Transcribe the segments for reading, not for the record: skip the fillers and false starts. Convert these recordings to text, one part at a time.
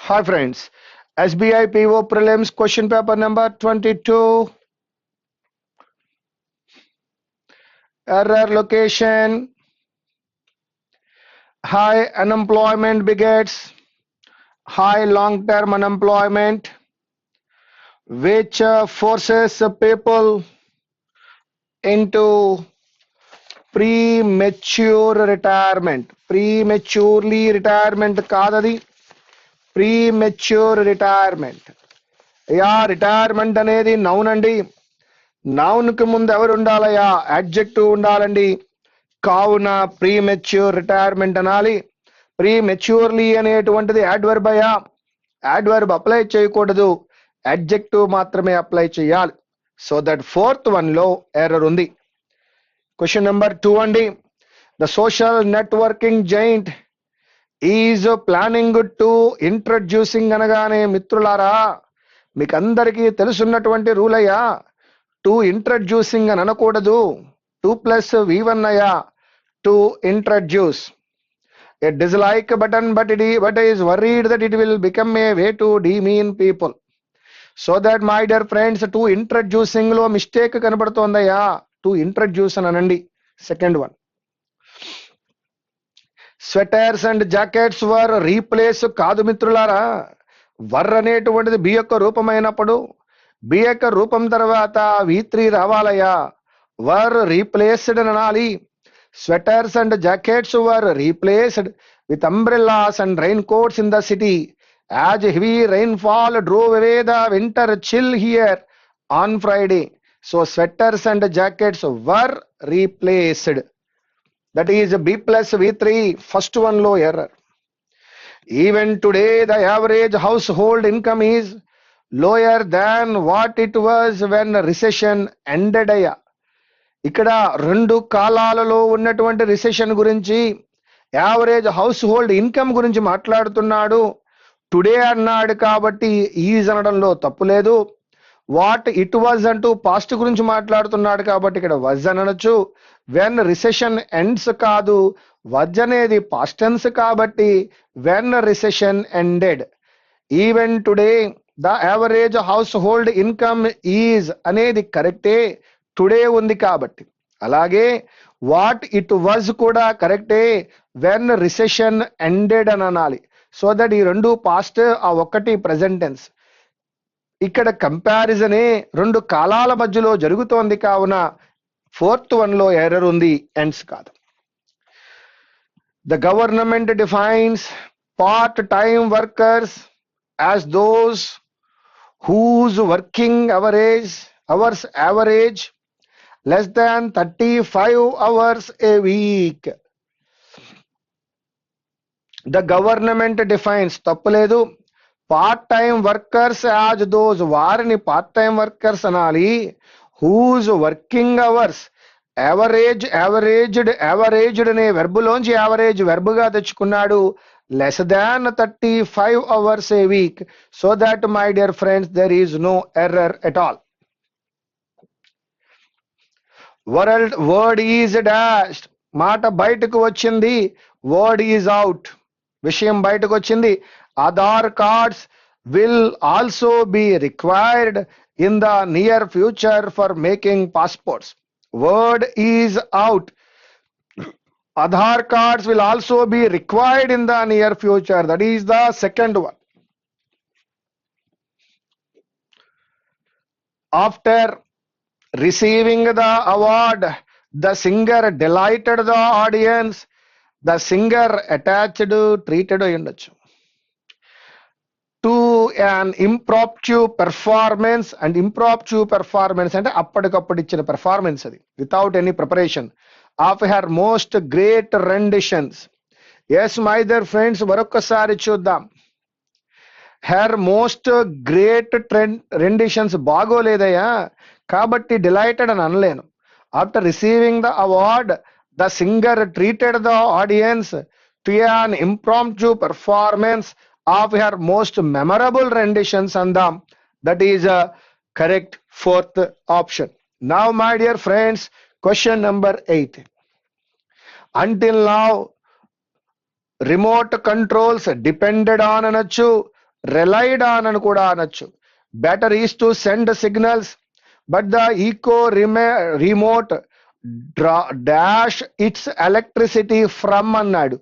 Hi friends, SBI PO Prelims question paper number 22. Error location. High unemployment begets high long-term unemployment, which forces people into premature retirement. Prematurely retirement కాదది premature retirement. Retirement అనేది noun అండి. నౌన్కి ముందు ఎవరు ఉండాలయ్యా? Adjective ఉండాలండి. కావున premature retirement అనాలి. Prematurely అనేటువంటిది యాడ్వర్బ్ అయ్యా. యాడ్వర్బ్ అప్లై చేయకూడదు, అడ్జెక్టివ్ మాత్రమే అప్లై చేయాలి. సో దట్ ఫోర్త్ వన్ లో ఎర్రర్ ఉంది. క్వశ్చన్ నెంబర్ 2 అండి. The social networking giant is planning to introducing అనగానే మిత్రులారా మీకు అందరికీ తెలుసున్నటువంటి రూల్ అయ్యా. టు ఇంట్రడ్యూసింగ్ అని అనకూడదు. 2 + V1 అయ్యా. To introduce. It dislike button but is worried that it will become a way to demean people. So that my dear friends, to introducing లో mistake కనబడుతోందయ్యా. To introduce అని అనండి. Second one. Sweaters and jackets were replace కాదు మిత్రులారా. వర్ అనేటువంటిది B యొక్క రూపమైనప్పుడు B యొక్క రూపం తర్వాత V3 రావాలయ్యా. వర్ రీప్లేస్డ్ అని అనాలి. Sweaters and jackets were replaced with umbrellas and raincoats in the city as heavy rainfall drove away the winter chill here on Friday. So sweaters and jackets were replaced. That is B + V3. First one low error. Even today the average household income is lower than what it was when recession ended. ఇక్కడ 2 కాలాలలో ఉన్నటువంటి recession గురించి, average house hold income గురించి మాట్లాడుతున్నాడు. Today అన్నాడు కాబట్టి is అనడంలో తప్పు లేదు. వాట్ ఇట్ వాజ్ అంటూ పాస్ట్ గురించి మాట్లాడుతున్నాడు కాబట్టి ఇక్కడ వజ్ అనొచ్చు. వెన్ రిసెషన్ ఎండ్స్ కాదు, వజ్ అనేది పాస్ట్ టెన్స్ కాబట్టి when recession ended. Even today the average house hold income is అనేది కరెక్టే, టుడే ఉంది కాబట్టి. అలాగే వాట్ ఇట్ వాజ్ కూడా కరెక్టే, వెన్ రిసెషన్ ఎండెడ్ అని అనాలి. సో దట్ ఈ 2 పాస్ట్, ఆ ఒక్కటి ప్రెజెంట్ టెన్స్. ఇక్కడ కంపారిజనే 2 కాలాల మధ్యలో జరుగుతోంది కావున ఫోర్త్ వన్ లో ఎర్రర్ ఉంది, ఎండ్స్ కాదు. The government defines part time workers as those whose working hours average less than 35 hours a week. The government defines తప్పులేదు. Part time workers as those, వారిని పార్ట్ టైం వర్కర్స్ అనాలి. Whose working hours, యావరేజ్డ్ అనే వెర్బులోంచి average వెర్బుగా తెచ్చుకున్నాడు. Less than 35 hours a week. So that my dear friends, there is no error at all. Word is dashed, మాట బయటకు వచ్చింది. Word is out, విషయం బయటకు వచ్చింది. Aadhaar cards will also be required in the near future for making passports. Word is out. Aadhaar cards will also be required in the near future. That is the second one. After receiving the award, the singer delighted the audience. The singer attached, treated ఉండొచ్చు. To an impromptu performance, and impromptu performance అంటే అప్పటికప్పుడు ఇచ్చిన performance అది, without any preparation, of her most great renditions. Yes my dear friends, మరొకసారి చూద్దాం. Her most great renditions బాగోలేదయ్యా కాబట్టి delighted అని అనలేను. After receiving the award the singer treated the audience to an impromptu performance of her most memorable renditions అందాం. That is a correct fourth option. Now my dear friends, question number 8. Until now remote controls depended on అనొచ్చు, relied on అని కూడా అనొచ్చు. Batteries to send signals, but the eco remote dash its electricity from అన్నాడు.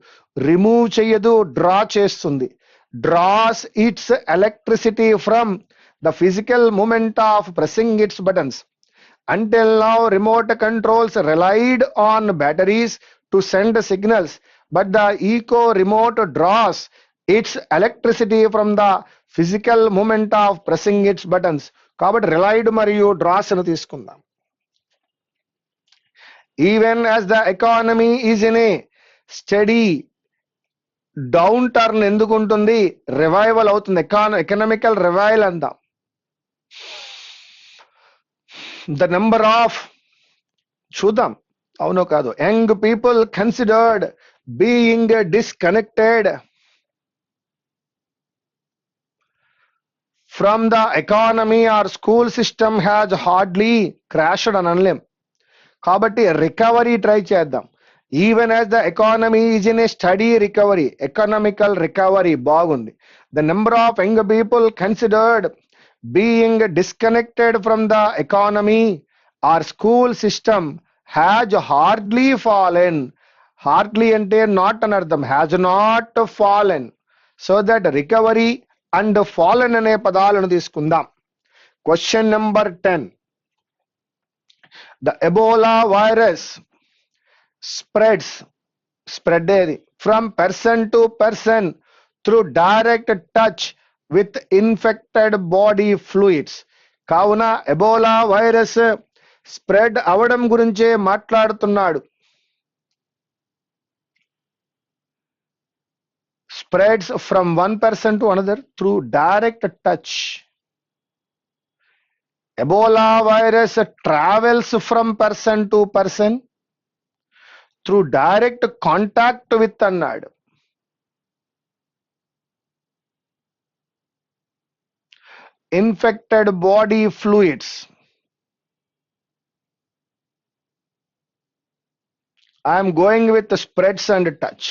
Remove చెయ్యదు, draw చేస్తుంది. draws its electricity from the physical movement of pressing its buttons. Until now, remote controls relied on batteries to send signals, but the eco remote draws its electricity from the physical movement of pressing its buttons. కాబట్టి relied మరియు draws అని తీసుకుందాం. Even as the economy is in a steady downturn ఎందుకు ఉంటుంది? Revival అవుతుంది, economical revival అందాం. The number of చూద్దాం అవునో కాదు. Young people considered being disconnected from the economy or school system has hardly crashed అని అనలేం. కాబట్టి రికవరీ ట్రై చేద్దాం. Even as the economy is in a steady recovery, economical recovery బాగుంది. The number of young people considered being disconnected from the economy or school system has hardly fallen. Hardly అంటే not అని అర్థం, has not fallen. So that recovery and fallen అనే పదాలను తీసుకుందాం. Question number 10. The Ebola virus spread from person to person through direct touch with infected body fluids. కావున Ebola virus spread అవడం గురించే మాట్లాడుతున్నాడు. Spreads from one person to another through direct touch. Ebola virus travels from person to person through direct contact with అన్నాడు. Infected body fluids. I am going with the spreads and touch.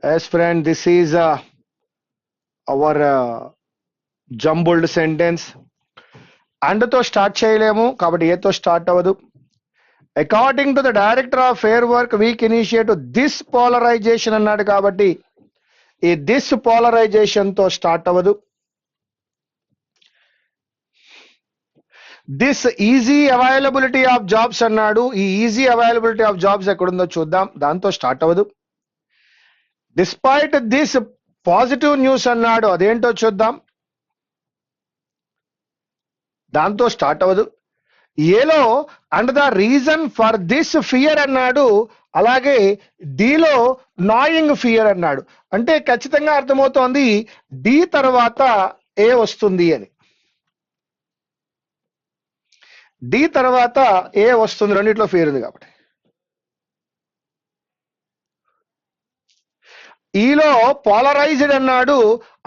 Yes friend, this is our jumbled sentence. And తో start చేయలేము కాబట్టి ఏతో start అవ్వదు. According to the director of fair work week initiative, this polarization అన్నాడు కాబట్టి ఈ this polarization తో start అవ్వదు. This easy availability of jobs అన్నాడు. ఈ ఈజీ అవైలబిలిటీ ఆఫ్ జాబ్స్ ఎక్కడుందో చూద్దాం, దాంతో స్టార్ట్ అవ్వదు. Despite this పాజిటివ్ న్యూస్ అన్నాడు, అదేంటో చూద్దాం, దాంతో స్టార్ట్ అవ్వదు. ఏలో and the reason for this fear అన్నాడు. అలాగే డిలో నాయింగ్ ఫియర్ అన్నాడు. అంటే ఖచ్చితంగా అర్థమవుతోంది డి తర్వాత ఏ వస్తుంది అని. డి తర్వాత ఏ వస్తుంది, రెండిట్లో ఫియర్ ఉంది కాబట్టి. ఈలో పోలరైజ్డ్ అన్నాడు,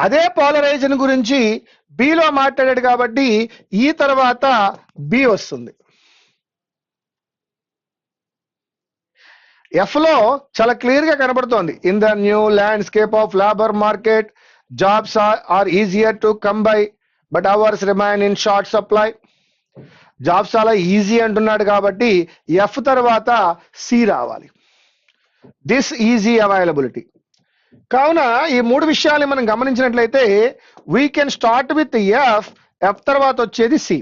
అదే పోలరైజేషన్ గురించి బిలో మాట్లాడాడు కాబట్టి ఈ తర్వాత బి వస్తుంది. ఎఫ్ లో చాలా క్లియర్ గా కనబడుతోంది. In the new landscape of labour market jobs are easier to come by but hours remain in short supply. Jobs చాలా ఈజీ అంటున్నాడు కాబట్టి ఎఫ్ తర్వాత సి రావాలి. This easy availability. కావున ఈ మూడు విషయాలు మనం గమనించినట్లయితే we can start with F, F తర్వాత వచ్చేది సి.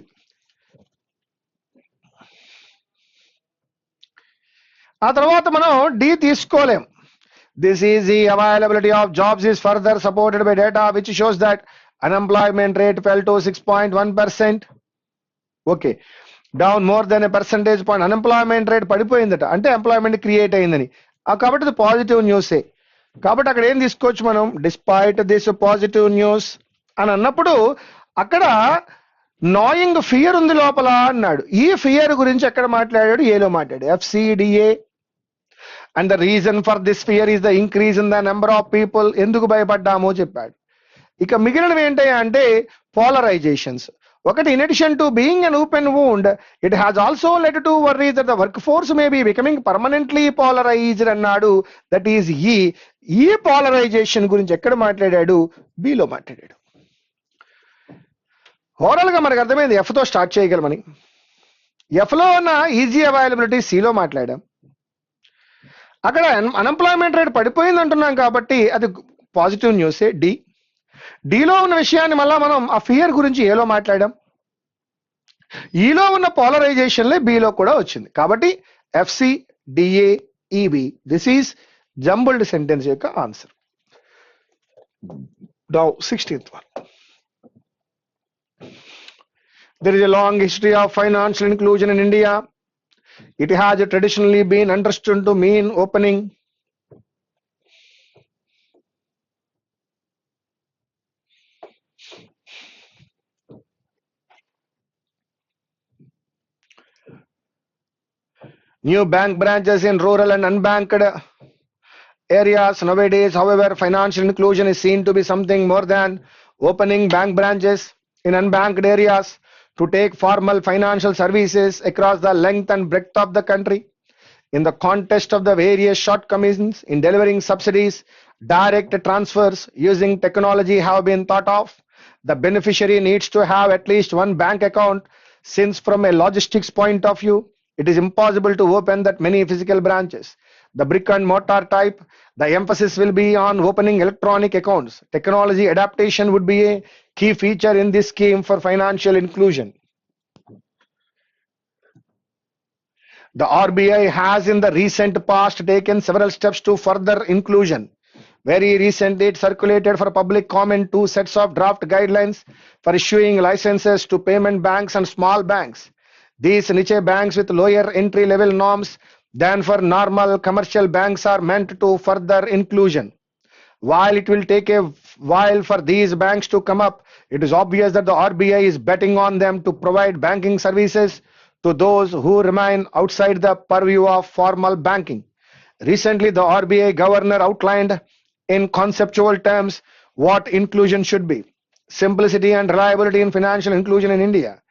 ఆ తర్వాత మనం డి తీసుకోలేం. This easy availability of jobs is further supported by data which shows that unemployment rate full to 6.1%. Okay, down more then a percentage point. Unemployment rate పడిపోయిందట, అంటే employment create అయిందని. కాబట్టి ఇది పాజిటివ్ న్యూసే. కాబట్టి అక్కడ ఏం తీసుకోవచ్చు మనం, డిస్పైట్ దిస్ పాజిటివ్ న్యూస్ అని అన్నప్పుడు అక్కడ నాయింగ్ ఫియర్ ఉంది లోపల అన్నాడు. ఈ ఫియర్ గురించి ఎక్కడ మాట్లాడాడు, ఏలో మాట్లాడు, FCDA. And the reason for this fear is the increase in the number of people. ఎందుకు భయపడ్డామో చెప్పాడు. ఇక మిగిలినవి ఏంటి అంటే పోలరైజేషన్స్. ఒకటి, in addition to being an open wound, it has also led to worry that the workforce may be becoming permanently polarized అన్నాడు. That is ఈ polarisation గురించి ఎక్కడ మాట్లాడాడు? బిలో మాట్లాడాడు. ఓవరాల్ గా మనకు అర్థమైంది ఎఫ్ తో స్టార్ట్ చేయగలమని. ఎఫ్ లో ఉన్న ఈజీ అవైలబిలిటీ సిలో మాట్లాడాం. అక్కడ అన్ఎంప్లాయ్మెంట్ రేట్ పడిపోయింది అంటున్నాం కాబట్టి అది పాజిటివ్ న్యూసే. డిలో ఉన్న విషయాన్ని మళ్ళా మనం ఆ ఫియర్ గురించి ఏలో మాట్లాడాం. ఈలో ఉన్న పోలరైజేషన్లే బిలో కూడా వచ్చింది. కాబట్టి FC DA EB, this is jumbled sentence యొక్క answer. Now 16th one. There is a long history of financial inclusion in India. It has traditionally been understood to mean opening new bank branches in rural and unbanked areas. Nowadays, however, financial inclusion is seen to be something more than opening bank branches in unbanked areas to take formal financial services across the length and breadth of the country. In the context of the various shortcomings in delivering subsidies, direct transfers using technology have been thought of. The beneficiary needs to have at least one bank account, since from a logistics point of view, it is impossible to open that many physical branches. The brick and mortar type, the emphasis will be on opening electronic accounts. Technology adaptation would be a key feature in this scheme for financial inclusion. The RBI has in the recent past taken several steps to further inclusion. Very recently, it circulated for public comment 2 sets of draft guidelines for issuing licenses to payment banks and small banks. These niche banks with lower entry level norms than for normal commercial banks are meant to further inclusion. While it will take a while for these banks to come up, it is obvious that the RBI is betting on them to provide banking services to those who remain outside the purview of formal banking. Recently, the RBI governor outlined in conceptual terms what inclusion should be. Simplicity and reliability in financial inclusion in India,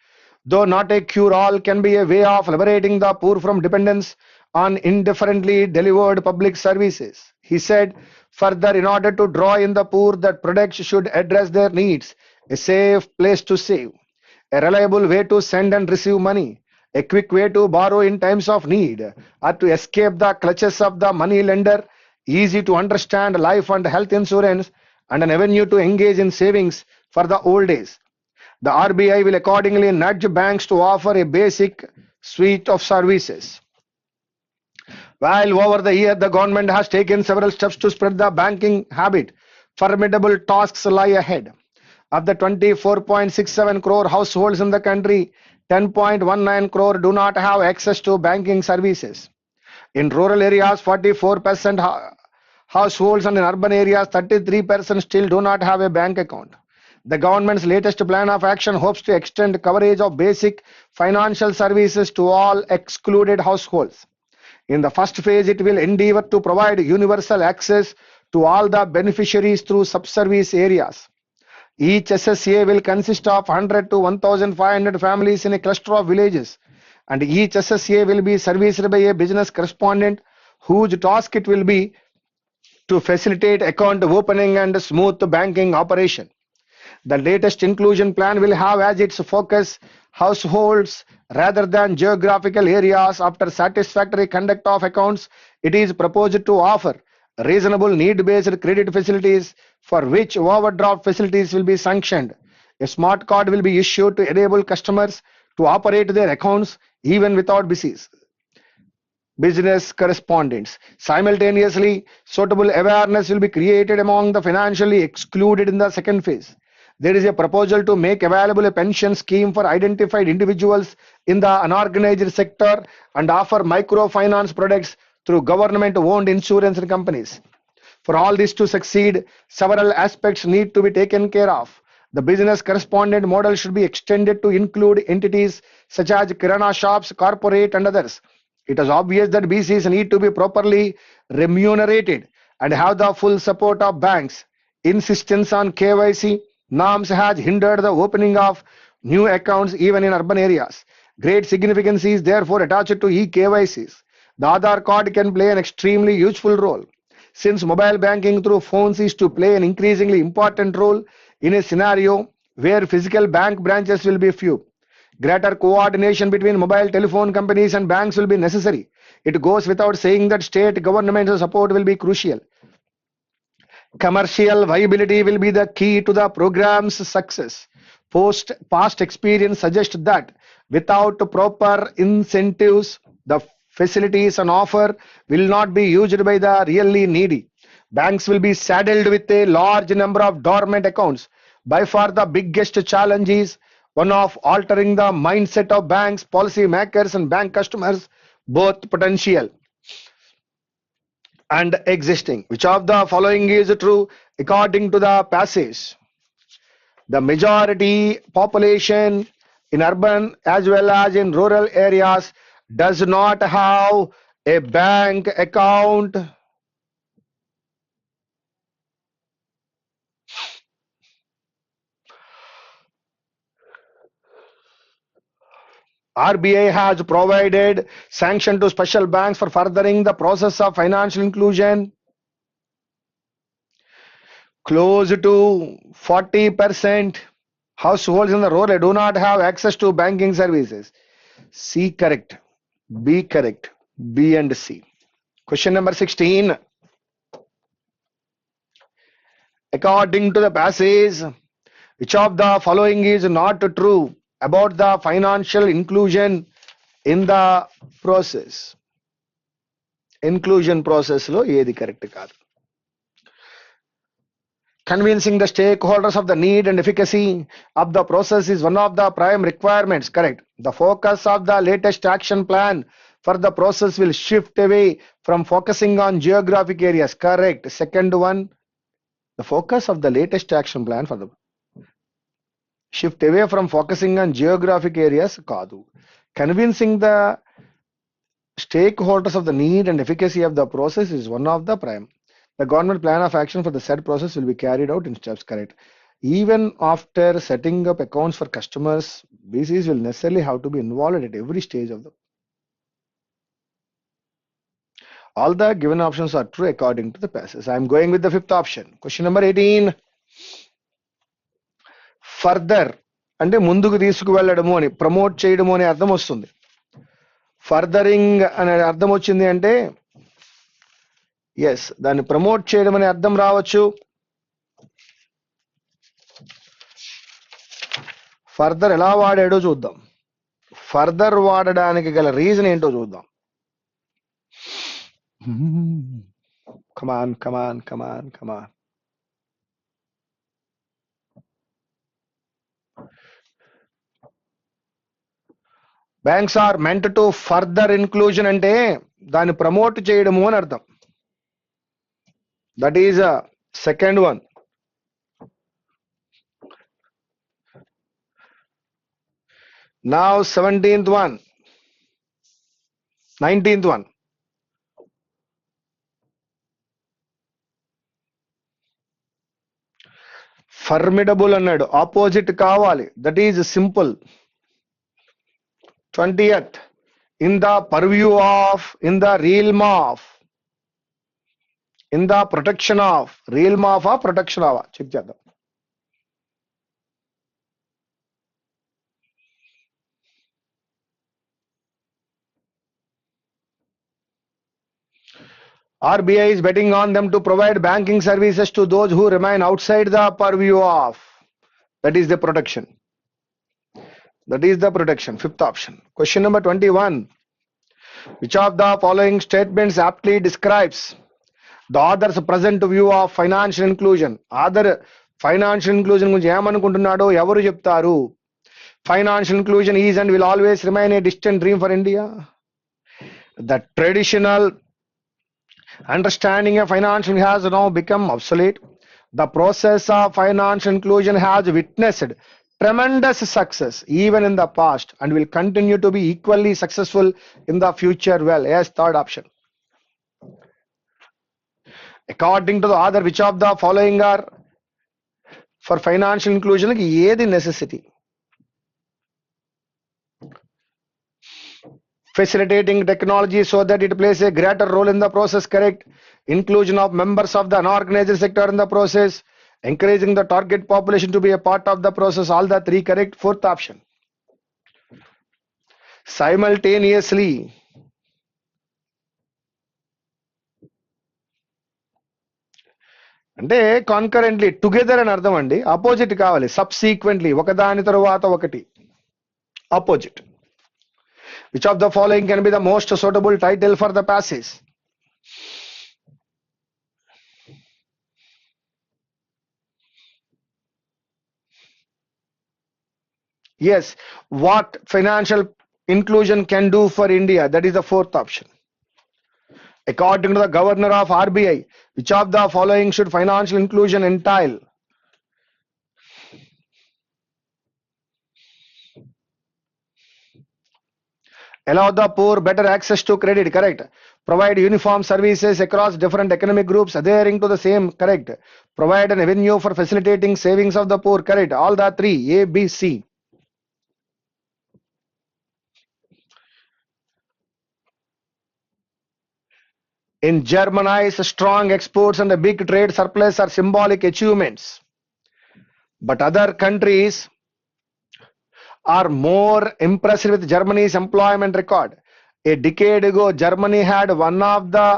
though not a cure-all, can be a way of liberating the poor from dependence on indifferently delivered public services. He said, further, in order to draw in the poor, that products should address their needs, a safe place to save, a reliable way to send and receive money, a quick way to borrow in times of need, or to escape the clutches of the money lender, easy to understand life and health insurance, and an avenue to engage in savings for the old days. The RBI will accordingly nudge banks to offer a basic suite of services. While over the year the government has taken several steps to spread the banking habit, formidable tasks lie ahead. Of the 24.67 crore households in the country, 10.19 crore do not have access to banking services. In rural areas, 44% households, and in urban areas, 33% still do not have a bank account. The government's latest plan of action hopes to extend coverage of basic financial services to all excluded households. In the first phase, it will endeavor to provide universal access to all the beneficiaries through subservice areas. Each SSA will consist of 100 to 1,500 families in a cluster of villages, and each SSA will be serviced by a business correspondent whose task it will be to facilitate account opening and smooth banking operation. The latest inclusion plan will have as its focus households rather than geographical areas. After satisfactory conduct of accounts, it is proposed to offer reasonable need-based credit facilities for which overdraft facilities will be sanctioned. A smart card will be issued to enable customers to operate their accounts even without business correspondents. Simultaneously, suitable awareness will be created among the financially excluded in the second phase. There is a proposal to make available a pension scheme for identified individuals in the unorganized sector and offer microfinance products through government-owned insurance companies. For all this to succeed, several aspects need to be taken care of. The business correspondent model should be extended to include entities such as kirana shops, corporate, and others. It is obvious that BCs need to be properly remunerated and have the full support of banks. Insistence on KYC norms has hindered the opening of new accounts even in urban areas. Great significance is therefore attached to e-KYCs. The Aadhaar card can play an extremely useful role, since mobile banking through phones is to play an increasingly important role in a scenario where physical bank branches will be few. Greater coordination between mobile telephone companies and banks will be necessary. It goes without saying that state governmental support will be crucial. Commercial viability will be the key to the program's success. Past experience suggests that without proper incentives, the facilities on offer will not be used by the really needy. Banks will be saddled with a large number of dormant accounts. By far the biggest challenge is one of altering the mindset of banks, policy makers and bank customers, both potential and existing. Which of the following is true according to the passage? The majority population in urban as well as in rural areas does not have a bank account. RBI has provided sanction to special banks for furthering the process of financial inclusion. Close to 40% households in the rural do not have access to banking services. C correct, B correct, B and C. Question number 16. According to the passage, which of the following is not true about the financial inclusion in the process? Inclusion process lo ఏది correct కాదు. Convincing the stakeholders of the need and efficacy of the process is one of the prime requirements. Correct. The focus of the latest action plan for the process will shift away from focusing on geographic areas. Correct. Second one, the focus of the latest action plan for the shift away from focusing on geographic areas. Kadu. Convincing the stakeholders of the need and efficacy of the process is one of the prime. The government plan of action for the said process will be carried out in steps. Correct. Even after setting up accounts for customers, BCs will necessarily have to be involved at every stage of the. All the given options are true according to the passage. I am going with the fifth option. Question number 18. Further అంటే ముందుకు తీసుకువెళ్ళడము అని promote చేయడము అనే అర్థం వస్తుంది. Furthering అనే అర్థం వచ్చింది అంటే ఎస్ దాన్ని ప్రమోట్ చేయడం అనే అర్థం రావచ్చు. ఫర్దర్ ఎలా వాడాడో చూద్దాం. ఫర్దర్ వాడడానికి గల రీజన్ ఏంటో చూద్దాం. Come on come on come on come on. Banks are meant to further inclusion అంటే దాన్ని ప్రమోట్ చేయడము అని అర్థం. That is second one. Now 17th one, 19th one. Formidable అన్నాడు, ఆపోజిట్ కావాలి. That is simple. 20th, in the purview of, in the realm of, in the protection of, realm of ఆ protection అవా check చేద్దాం. RBI is betting on them to provide banking services to those who remain outside the purview of. That is the protection. That is the protection. Fifth option. Question number 21. Which of the following statements aptly describes the author's present view of financial inclusion? Author financial inclusion గురించి ఏమనుకుంటున్నాడో ఎవరు చెప్తారు? Financial inclusion is and will always remain a distant dream for India. The traditional understanding of financial has now become obsolete. The process of financial inclusion has witnessed tremendous success even in the past and will continue to be equally successful in the future. Well, yes, third option. According to the author, which of the following are for financial inclusion? ఏది necessity? facilitating technology so that it plays a greater role in the process, correct. Inclusion of members of the unorganized sector in the process, encouraging the target population to be a part of the process, all the three correct. Fourth option, simultaneously. అంటే కాన్కరెంట్లీ, together అని అర్థం అండి. Opposite కావాలి, subsequently, ఒకదాని తరువాత ఒకటి, opposite. Which of the following can be the most suitable title for the passage? Yes, what financial inclusion can do for India? That is the fourth option. According to the governor of RBI, which of the following should financial inclusion entail? Allow the poor better access to credit, correct. Provide uniform services across different economic groups adhering to the same, correct. Provide an avenue for facilitating savings of the poor, correct. All the three, A, B, C. In Germany's strong exports and a big trade surplus are symbolic achievements, but other countries are more impressive with Germany's employment record. A decade ago, Germany had one of the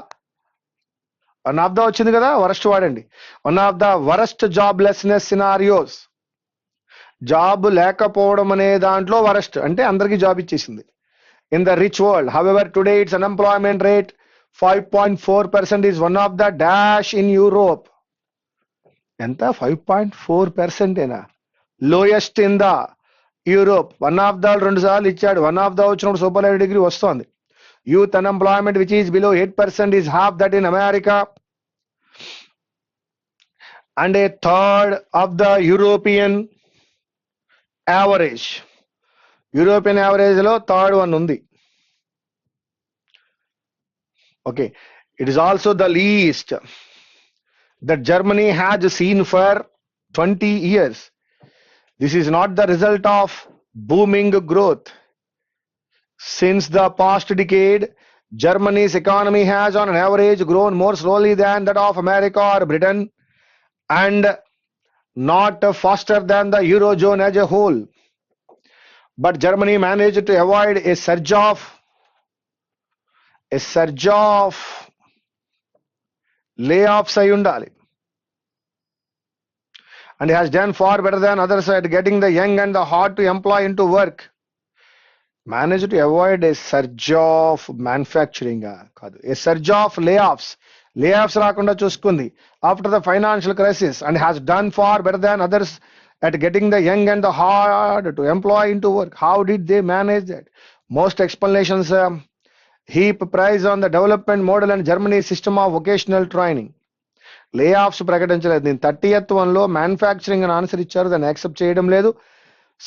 వచ్చింది కదా, worst వాడండి, one of the worst joblessness scenarios. Job లేకపోవడం అనే దాంట్లో worst అంటే అందరికీ job ఇచ్చేసింది. In the rich world, however, today its unemployment rate 5.4% is one of the dash in Europe. ఎంత 5.4% ఏనా? Lowest in the Europe. One of the రెండు సార్లు ఇచ్చాడు, వన్ ఆఫ్ ద వచ్చినప్పుడు సూపర్ డిగ్రీ వస్తోంది. Youth unemployment which is below 8% is half that in America and a third of the European average. European average లో third one ఉంది. Okay, it is also the least that Germany has seen for 20 years. This is not the result of booming growth. Since the past decade, Germany's economy has on an average grown more slowly than that of America or Britain and not faster than the Eurozone as a whole. But Germany managed to avoid a surge of layoffs అయి ఉండాలి, and has done far better than others at getting the young and the hard to employ into work. Managed to avoid a surge of manufacturing కాదు, a surge of layoffs రాకుండా చూసుకుంది after the financial crisis, and has done far better than others at getting the young and the hard to employ into work. How did they manage that? Most explanations heap praise on the development model and Germany's system of vocational training. Layoffs ప్రకటించలేదు. నేను 30th వన్లో manufacturing అని answer ఇచ్చారు, దాన్ని accept చేయడం లేదు.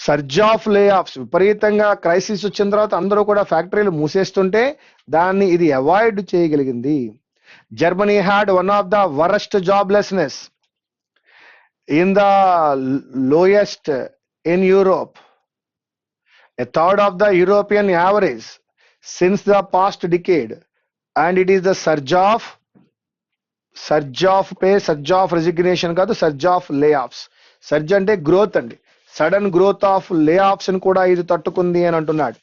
Surge of layoffs, విపరీతంగా crisis వచ్చిన తర్వాత అందరూ కూడా ఫ్యాక్టరీలు మూసేస్తుంటే దాన్ని ఇది అవాయిడ్ చేయగలిగింది. Germany had one of the worst joblessness in the lowest in Europe, a third of the European average since the past decade, and it is the surge of pay, surge of resignation కాదు, surge of layoffs. Surge అంటే growth అండి, sudden growth of layoffs ని కూడా ఇది తట్టుకుంది అని అంటున్నాడు.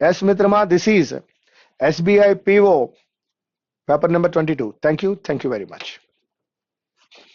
Yes మిత్రమా, this is SBI PO paper number 22. Thank you very much.